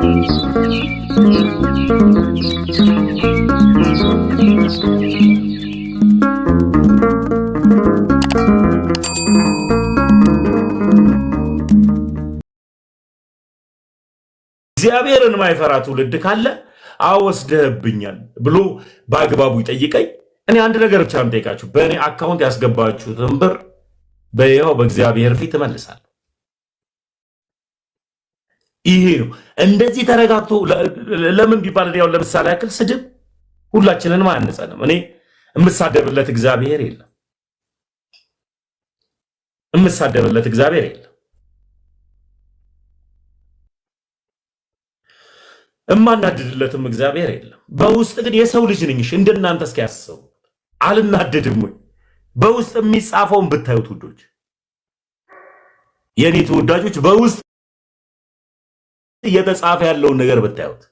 እግዚአብሔርን ማይፈራ ትውልድ ካለ አወስደህብኛል ብሎ በአግባቡ ይጠይቀኝ። እኔ አንድ ነገር ብቻ የምጠይቃችሁ በእኔ አካውንት ያስገባችሁትን ብር በይኸው በእግዚአብሔር ፊት እመልሳለሁ። ይሄ ነው። እንደዚህ ተረጋግቶ ለምን ቢባል ያው ለምሳሌ ያክል ስድብ ሁላችንንም አያነጸንም። እኔ የምሳደብለት እግዚአብሔር የለም፣ የምሳደብለት እግዚአብሔር የለም። እማናድድለትም እግዚአብሔር የለም። በውስጥ ግን የሰው ልጅ ነኝ። እንደናንተ እስኪያስቡ አልናደድም ወይ? በውስጥ የሚጻፈውን ብታዩት ውዶች፣ የኔ ተወዳጆች፣ በውስጥ እየተጻፈ ያለውን ነገር ብታዩት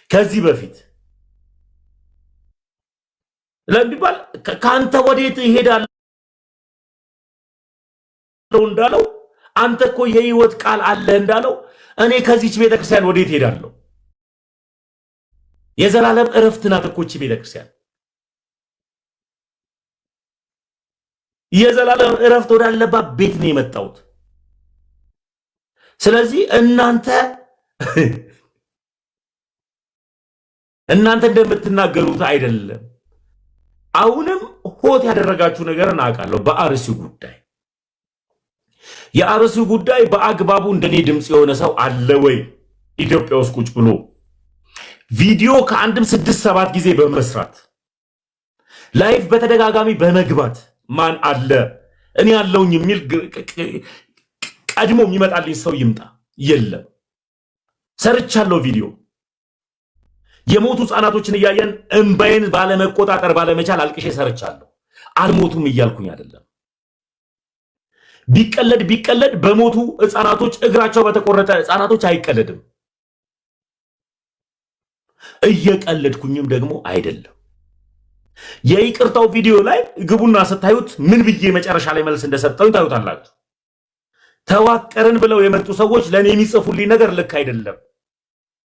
ከዚህ በፊት ለሚባል ከአንተ ወዴት ይሄዳለው እንዳለው አንተ እኮ የህይወት ቃል አለ እንዳለው እኔ ከዚች ቤተክርስቲያን ወዴት ሄዳለሁ? የዘላለም እረፍት ናት እኮ እቺ ቤተክርስቲያን። የዘላለም እረፍት ወዳለባት ቤት ነው የመጣሁት። ስለዚህ እናንተ እንደምትናገሩት አይደለም። አሁንም ሆት ያደረጋችሁ ነገር እናውቃለሁ። በአርሲው ጉዳይ የአርሲው ጉዳይ በአግባቡ እንደኔ ድምጽ የሆነ ሰው አለ ወይ? ኢትዮጵያ ውስጥ ቁጭ ብሎ ቪዲዮ ከአንድም 6-7 ጊዜ በመስራት ላይፍ በተደጋጋሚ በመግባት ማን አለ እኔ ያለውኝ የሚል ቀድሞ የሚመጣልኝ ሰው ይምጣ። የለም። ሰርቻለሁ ቪዲዮ። የሞቱ ህፃናቶችን እያየን እንባዬን ባለመቆጣጠር ባለመቻል አልቅሼ ሰርቻለሁ። አልሞቱም እያልኩኝ አይደለም። ቢቀለድ በሞቱ ህፃናቶች እግራቸው በተቆረጠ ህፃናቶች አይቀለድም። እየቀለድኩኝም ደግሞ አይደለም። የይቅርታው ቪዲዮ ላይ ግቡና ስታዩት ምን ብዬ መጨረሻ ላይ መልስ እንደሰጠው ታዩታላችሁ። ተዋቀርን ብለው የመጡ ሰዎች ለኔ የሚጽፉልኝ ነገር ልክ አይደለም።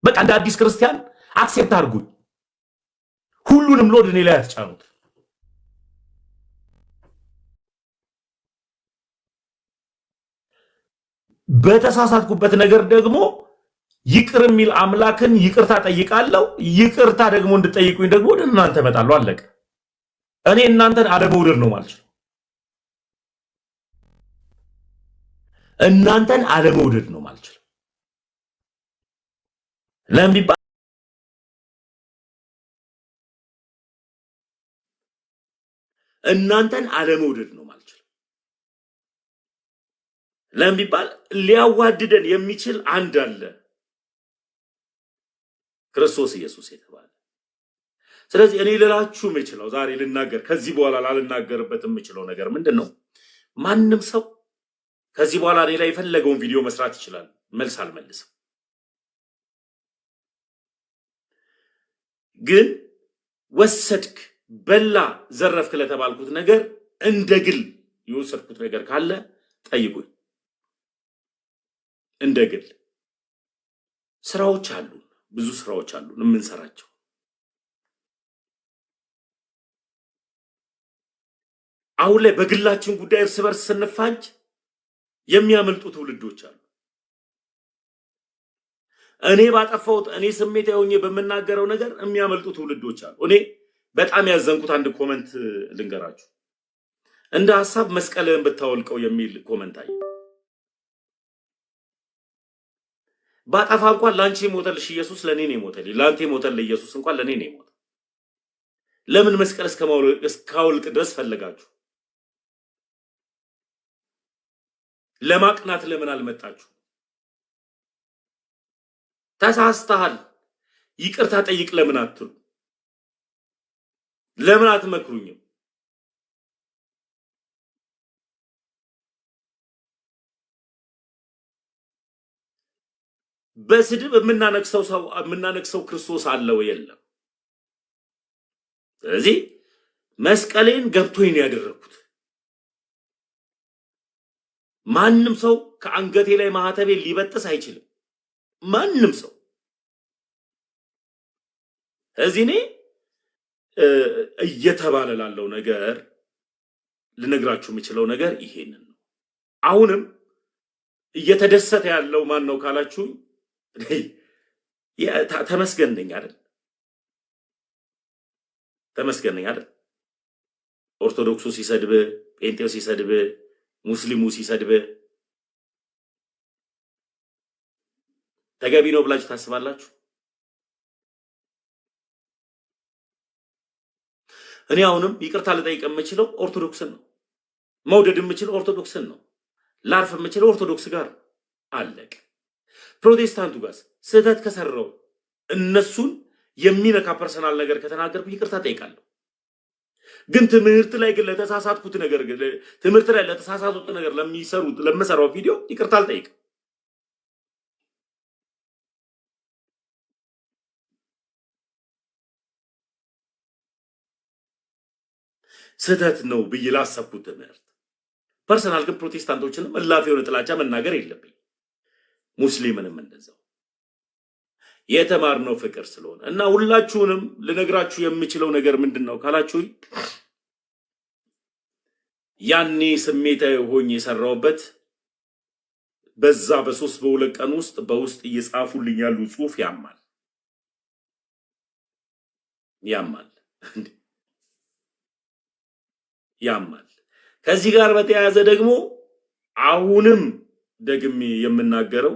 በቃ እንደ አዲስ ክርስቲያን አክሴፕት አድርጉኝ። ሁሉንም ሎድ እኔ ላይ አትጫኑት። በተሳሳትኩበት ነገር ደግሞ ይቅር የሚል አምላክን ይቅርታ ጠይቃለሁ። ይቅርታ ደግሞ እንድጠይቁኝ ደግሞ ወደ እናንተ እመጣለሁ። አለቀ። እኔ እናንተን አለመውደድ ነው ማለት ነው። እናንተን አለመውደድ ነው ማለት ነው። ለምን ቢባል እናንተን አለመውደድ ነው ማለት ነው። ለምን ቢባል ሊያዋድደን የሚችል አንድ አለ፣ ክርስቶስ ኢየሱስ የተባለ። ስለዚህ እኔ ልላችሁ የምችለው ዛሬ ልናገር ከዚህ በኋላ ላልናገርበት የምችለው ነገር ምንድነው? ማንም ሰው ከዚህ በኋላ እኔ ላይ የፈለገውን ቪዲዮ መስራት ይችላል። መልስ አልመልስም። ግን ወሰድክ፣ በላ፣ ዘረፍክ ለተባልኩት ነገር እንደ ግል የወሰድኩት ነገር ካለ ጠይቁኝ። እንደ ግል ስራዎች አሉ፣ ብዙ ስራዎች አሉ የምንሰራቸው። አሁን ላይ በግላችን ጉዳይ እርስ በርስ ስንፋጅ የሚያመልጡ ትውልዶች አሉ። እኔ ባጠፋሁት እኔ ስሜታዊ ሆኜ በመናገረው ነገር የሚያመልጡ ትውልዶች አሉ። እኔ በጣም ያዘንኩት አንድ ኮመንት ልንገራችሁ። እንደ ሐሳብ መስቀልን ብታወልቀው የሚል ኮመንት አየ። ባጠፋ እንኳን ላንቺ ሞተልሽ ኢየሱስ ለኔ ነው ሞተልኝ፣ ላንተ ሞተልህ ኢየሱስ እንኳን ለኔ ነው ሞተ። ለምን መስቀል እስካወልቅ ድረስ ፈለጋችሁ? ለማቅናት ለምን አልመጣችሁ? ተሳስተሃል፣ ይቅርታ ጠይቅ ለምን አትሉ? ለምን አትመክሩኝም? በስድብ የምናነክሰው ክርስቶስ አለ ወይ? የለም። ስለዚህ መስቀሌን ገብቶኝ ነው ያደረኩት። ማንም ሰው ከአንገቴ ላይ ማህተቤ ሊበጥስ አይችልም። ማንም ሰው እዚህ እኔ እየተባለ ላለው ነገር ልነግራችሁ የምችለው ነገር ይሄንን ነው። አሁንም እየተደሰተ ያለው ማን ነው ካላችሁ ተመስገን ነኝ አይደል? ተመስገን ነኝ አይደል? ኦርቶዶክሱ ሲሰድብ፣ ጴንጤው ሲሰድብ፣ ሙስሊሙ ሲሰድብ ተገቢ ነው ብላችሁ ታስባላችሁ? እኔ አሁንም ይቅርታ ልጠይቅ የምችለው ኦርቶዶክስን ነው። መውደድ የምችለው ኦርቶዶክስን ነው። ላርፍ የምችለው ኦርቶዶክስ ጋር አለቅ። ፕሮቴስታንቱ ጋር ስህተት ከሰራው እነሱን የሚነካ ፐርሰናል ነገር ከተናገርኩ ይቅርታ ጠይቃለሁ። ግን ትምህርት ላይ ግን ለተሳሳትኩት ነገር ትምህርት ላይ ለተሳሳቱት ነገር ለምሰራው ቪዲዮ ይቅርታ አልጠይቅም። ስህተት ነው ብዬ ላሰብኩት ትምህርት ፐርሰናል ግን ፕሮቴስታንቶችንም እላፊ የሆነ ጥላቻ መናገር የለብኝ። ሙስሊምንም እንደዛው የተማርነው ፍቅር ስለሆነ እና ሁላችሁንም ልነግራችሁ የምችለው ነገር ምንድነው ካላችሁ ያኔ ስሜታዊ ሆኜ የሰራውበት በዛ በ3 በ2 ቀን ውስጥ በውስጥ እየጻፉልኝ ያሉ ጽሁፍ ያማል ያማል። ከዚህ ጋር በተያያዘ ደግሞ አሁንም ደግሜ የምናገረው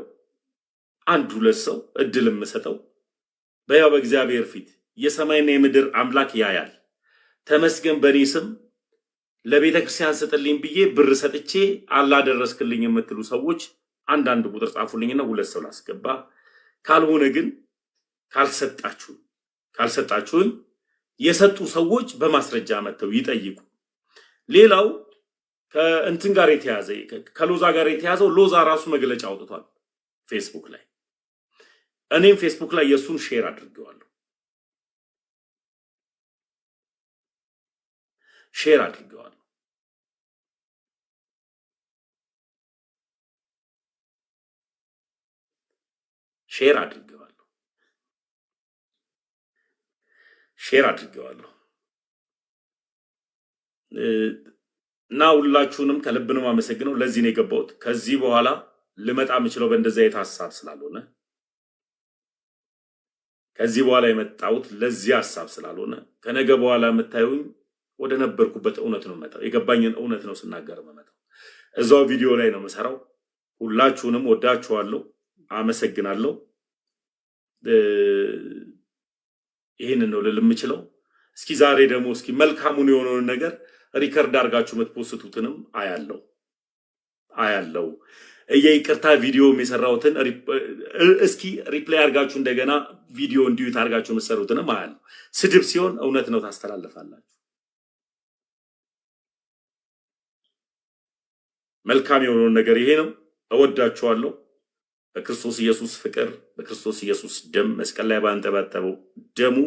አንድ ሁለት ሰው እድል የምሰጠው በያው በእግዚአብሔር ፊት የሰማይና የምድር አምላክ ያያል። ተመስገን በኔ ስም ለቤተ ክርስቲያን ስጥልኝ ብዬ ብር ሰጥቼ አላደረስክልኝ የምትሉ ሰዎች አንዳንድ ቁጥር ጻፉልኝና ሁለት ሰው ላስገባ። ካልሆነ ግን ካልሰጣችሁኝ የሰጡ ሰዎች በማስረጃ መተው ይጠይቁ። ሌላው ከእንትን ጋር የተያዘ ከሎዛ ጋር የተያዘው ሎዛ ራሱ መግለጫ አውጥቷል ፌስቡክ ላይ። እኔም ፌስቡክ ላይ የሱን ሼር አድርጌዋለሁ። ሼር አድርጌዋለሁ እና ሁላችሁንም ከልብ ነው የማመሰግነው። ለዚህ ነው የገባሁት። ከዚህ በኋላ ልመጣ የምችለው በእንደዛ አይነት ሐሳብ ስላልሆነ ከዚህ በኋላ የመጣሁት ለዚህ ሐሳብ ስላልሆነ ከነገ በኋላ የምታዩኝ ወደ ነበርኩበት እውነት ነው የምመጣው። የገባኝን እውነት ነው ስናገር የምመጣው። እዛው ቪዲዮ ላይ ነው የምሰራው። ሁላችሁንም ወዳችኋለሁ፣ አመሰግናለሁ። ይሄንን ነው ልል የምችለው። እስኪ ዛሬ ደግሞ እስኪ መልካሙን የሆነውን ነገር ሪከርድ አድርጋችሁ የምትፖስቱትንም አያለው። የይቅርታ ቪዲዮ የሰራሁትን እስኪ ሪፕላይ አድርጋችሁ እንደገና ቪዲዮ እንዲዩት አድርጋችሁ የምትሰሩትንም አያለው። ስድብ ሲሆን እውነት ነው ታስተላልፋላችሁ። መልካም የሆነውን ነገር ይሄ ነው። እወዳችኋለሁ። በክርስቶስ ኢየሱስ ፍቅር፣ በክርስቶስ ኢየሱስ ደም መስቀል ላይ ባንጠባጠበው ደሙ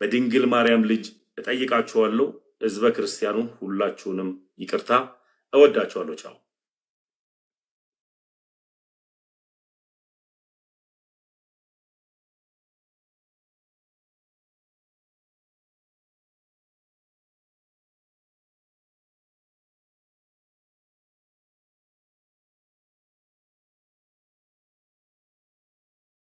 በድንግል ማርያም ልጅ እጠይቃችኋለሁ። ህዝበ ክርስቲያኑ ሁላችሁንም ይቅርታ። እወዳችኋለሁ። ቻው።